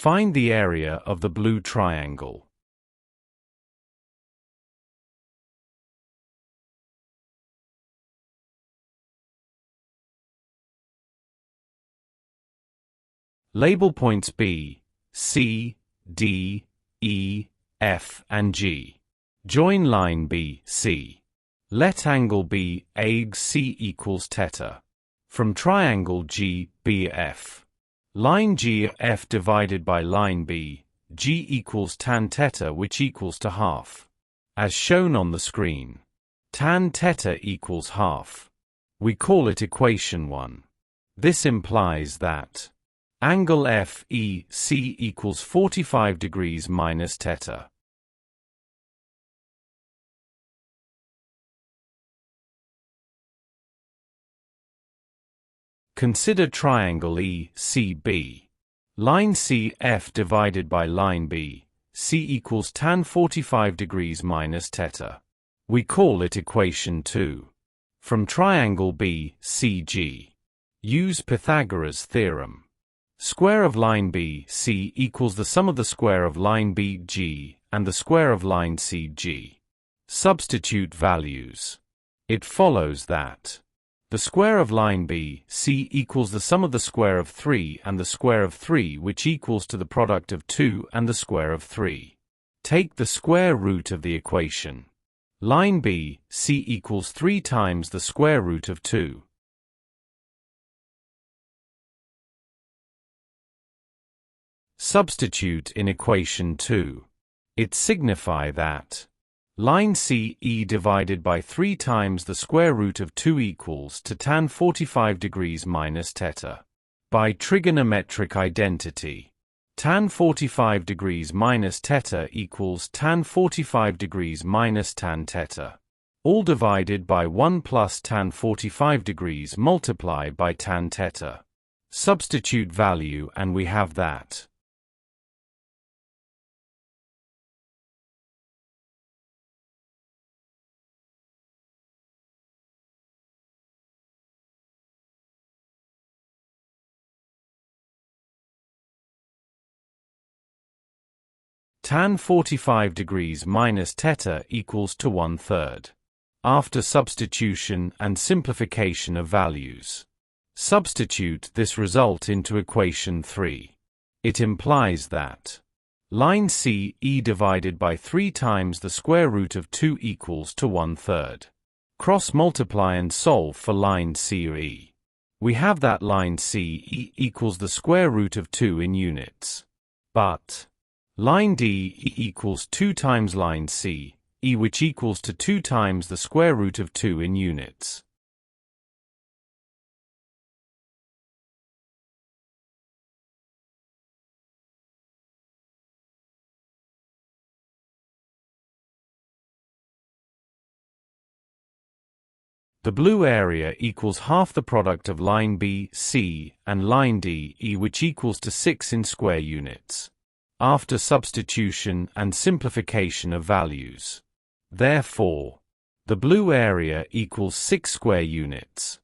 Find the area of the blue triangle. Label points B, C, D, E, F, and G. Join line B, C. Let angle B, AC equals theta. From triangle G, B, F. Line G, F divided by line B, G equals tan theta, which equals to half. As shown on the screen. Tan theta equals half. We call it equation 1. This implies that angle FEC equals 45 degrees minus theta. Consider triangle ECB. Line CF divided by line B, C equals tan 45 degrees minus theta. We call it equation 2. From triangle BCG. Use Pythagora's theorem. Square of line BC equals the sum of the square of line BG and the square of line CG. Substitute values. It follows that the square of line BC equals the sum of the square of 3 and the square of 3, which equals to the product of 2 and the square of 3. Take the square root of the equation. Line BC equals 3 times the square root of 2. Substitute in equation 2. It signify that line CE divided by 3 times the square root of 2 equals to tan 45 degrees minus theta. By trigonometric identity, tan 45 degrees minus theta equals tan 45 degrees minus tan theta. All divided by 1 plus tan 45 degrees multiplied by tan theta. Substitute value and we have that tan 45 degrees minus theta equals to 1/3. After substitution and simplification of values. Substitute this result into equation 3. It implies that line CE divided by 3 times the square root of 2 equals to 1/3. Cross multiply and solve for line CE. We have that line CE equals the square root of 2 in units. But line DE equals 2 times line CE, which equals to 2 times the square root of 2 in units. The blue area equals half the product of line BC and line DE, which equals to 6 in square units. After substitution and simplification of values. Therefore, the blue area equals 6 square units.